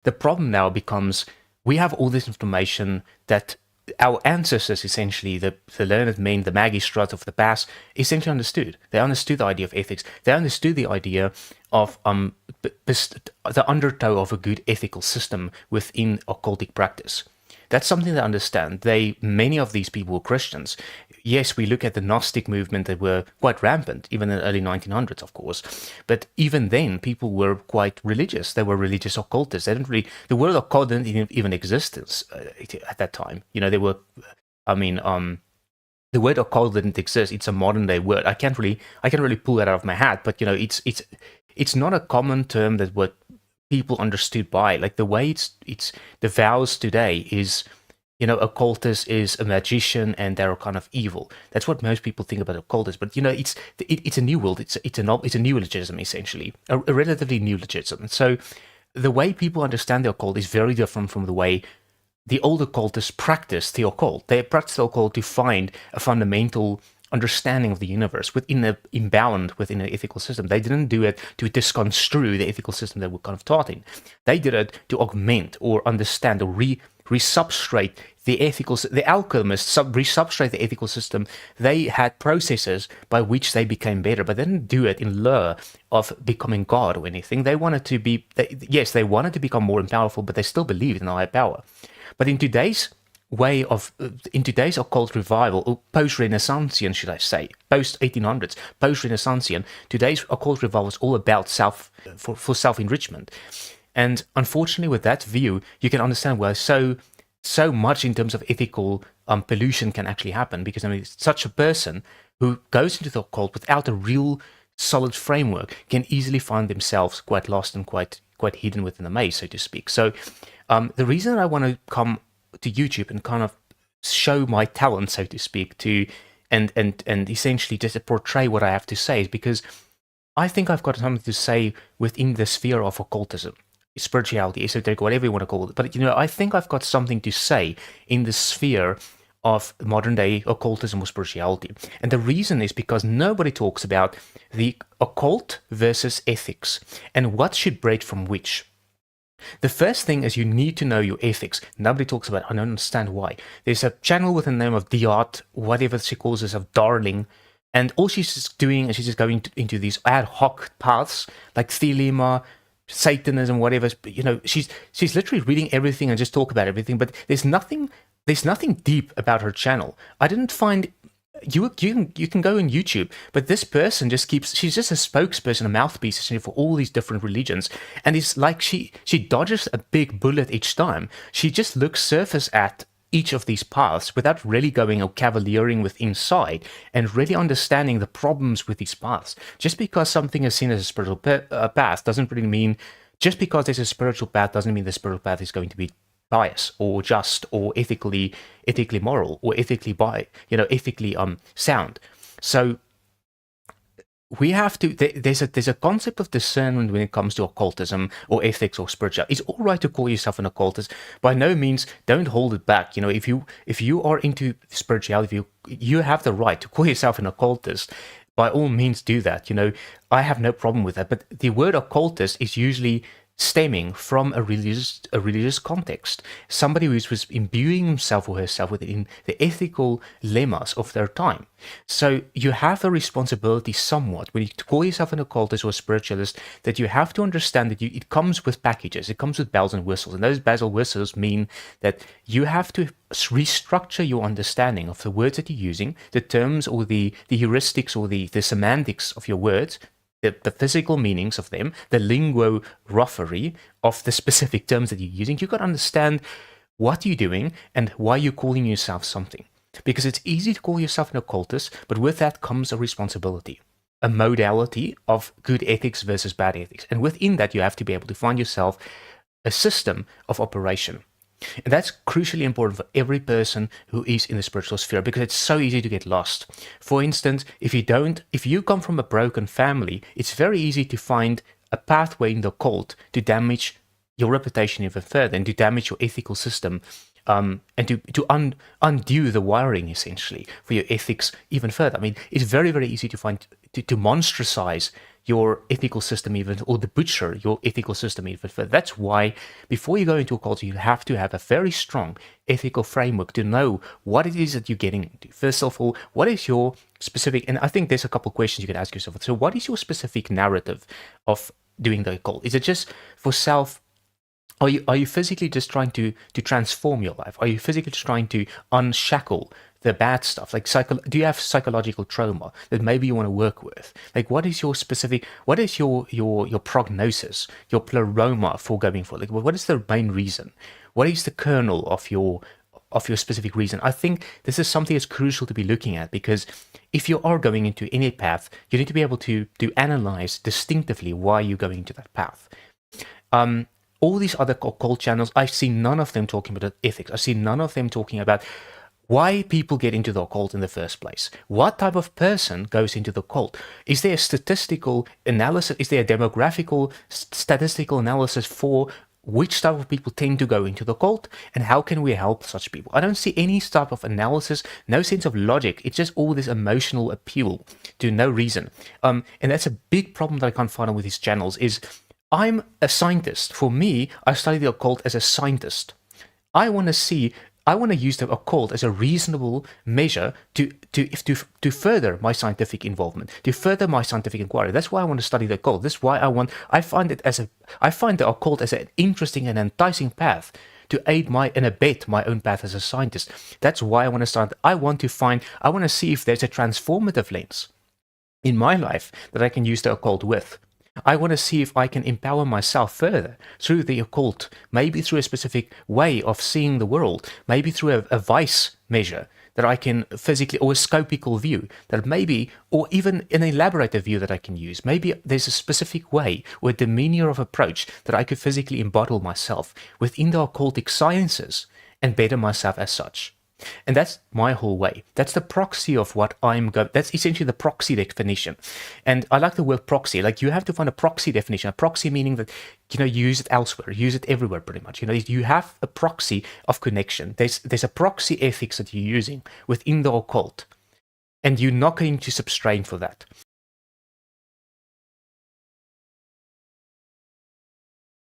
the problem now becomes we have all this information that our ancestors, essentially, the learned men, the magistrate of the past, essentially understood. They understood the idea of ethics. They understood the idea of the undertow of a good ethical system within occultic practice. That's something they understand. Many of these people were Christians. Yes, we look at the Gnostic movement that were quite rampant, even in the early 1900s, of course. But even then, people were quite religious. They were religious occultists. They didn't really, the word occult didn't even exist at that time. The word occult didn't exist. It's a modern day word. I can't really pull that out of my hat. But it's not a common term that what people understood by. Like the way it's the vows today is, occultist is a magician and they're kind of evil. That's what most people think about occultists. But it's a new world. It's a new legism, essentially, a relatively new legism. So the way people understand the occult is very different from the way the old occultists practiced the occult. They practiced the occult to find a fundamental understanding of the universe inbound within an ethical system. They didn't do it to disconstrue the ethical system that we're kind of taught in. They did it to augment or understand or resubstrate the alchemists resubstrate the ethical system. They had processes by which they became better, but they didn't do it in lure of becoming God or anything. They wanted to they wanted to become more powerful, but they still believed in a higher power. But in today's occult revival, or post-Renaissancean, should I say, post-1800s, post-Renaissancean, today's occult revival is all about self-enrichment. And unfortunately, with that view, you can understand why so much in terms of ethical pollution can actually happen. Because such a person who goes into the occult without a real solid framework can easily find themselves quite lost and quite hidden within the maze, so to speak. So the reason I want to come to YouTube and kind of show my talent, so to speak, and essentially just portray what I have to say is because I think I've got something to say within the sphere of occultism, spirituality, esoteric, whatever you want to call it. But I think I've got something to say in the sphere of modern day occultism or spirituality. And the reason is because nobody talks about the occult versus ethics and what should break from which. The first thing is you need to know your ethics. Nobody talks about it. I don't understand why. There's a channel with the name of Diart, whatever she calls herself, Darling, and all she's just doing is she's just going into these ad hoc paths like Thelema, Satanism, whatever. She's literally reading everything and just talk about everything. But there's nothing deep about her channel. I didn't find. You can go on YouTube, but this person she's just a spokesperson, a mouthpiece essentially for all these different religions, and it's like she dodges a big bullet each time. She just looks surface at each of these paths without really going or cavaliering with inside and really understanding the problems with these paths. Just because something is seen as a spiritual path doesn't really mean, just because there's a spiritual path doesn't mean the spiritual path is going to be biased or just or ethically moral or ethically sound. So we have to. There's a concept of discernment when it comes to occultism or ethics or spirituality. It's all right to call yourself an occultist. By no means, don't hold it back. If you are into spirituality, you have the right to call yourself an occultist. By all means, do that. I have no problem with that. But the word occultist is usually stemming from a religious context. Somebody who was imbuing himself or herself within the ethical lemmas of their time. So you have a responsibility somewhat when you call yourself an occultist or a spiritualist, that you have to understand that it comes with packages, it comes with bells and whistles, and those bells and whistles mean that you have to restructure your understanding of the words that you're using, the terms or the heuristics or the semantics of your words, the physical meanings of them, the lingo ruffery of the specific terms that you're using. You've got to understand what you're doing and why you're calling yourself something. Because it's easy to call yourself an occultist, but with that comes a responsibility, a modality of good ethics versus bad ethics. And within that, you have to be able to find yourself a system of operation. And that's crucially important for every person who is in the spiritual sphere, because it's so easy to get lost. For instance, if you come from a broken family, it's very easy to find a pathway in the occult to damage your reputation even further and to damage your ethical system, and to undo the wiring essentially for your ethics even further. It's very, very easy to find to monstricize your ethical system even, or the butcher your ethical system even further. That's why before you go into occult, you have to have a very strong ethical framework to know what it is that you're getting into. First of all, what is your specific, and I think there's a couple questions you can ask yourself. So what is your specific narrative of doing the occult? Is it just for self? Are you physically just trying to transform your life? Are you physically just trying to unshackle the bad stuff? Like, do you have psychological trauma that maybe you want to work with? Like, what is your specific? What is your prognosis, your pleroma for going for? Like, what is the main reason? What is the kernel of your specific reason? I think this is something that's crucial to be looking at, because if you are going into any path, you need to be able to analyze distinctively why you're going into that path. All these other occult channels, I've seen none of them talking about ethics. I've seen none of them talking about why people get into the occult in the first place. What type of person goes into the occult? Is there a statistical analysis? Is there a demographical statistical analysis for which type of people tend to go into the occult, and how can we help such people? I don't see any type of analysis, no sense of logic. It's just all this emotional appeal to no reason. And that's a big problem that I can't find with these channels is, I'm a scientist. For me, I study the occult as a scientist. I want to use the occult as a reasonable measure to further my scientific involvement, to further my scientific inquiry. That's why I want to study the occult. That's why I find the occult as an interesting and enticing path to aid and abet my own path as a scientist. That's why I want to start. I want to see if there's a transformative lens in my life that I can use the occult with. I want to see if I can empower myself further through the occult, maybe through a specific way of seeing the world, maybe through a vice measure that I can physically, or a scopical view that maybe, or even an elaborated view that I can use. Maybe there's a specific way or a demeanor of approach that I could physically embody myself within the occultic sciences and better myself as such. And that's my whole way. That's the proxy of what I'm going. That's essentially the proxy definition. And I like the word proxy. Like, you have to find a proxy definition. A proxy meaning that, you use it elsewhere, use it everywhere pretty much. You have a proxy of connection. There's a proxy ethics that you're using within the occult. And you're not going to substrain for that.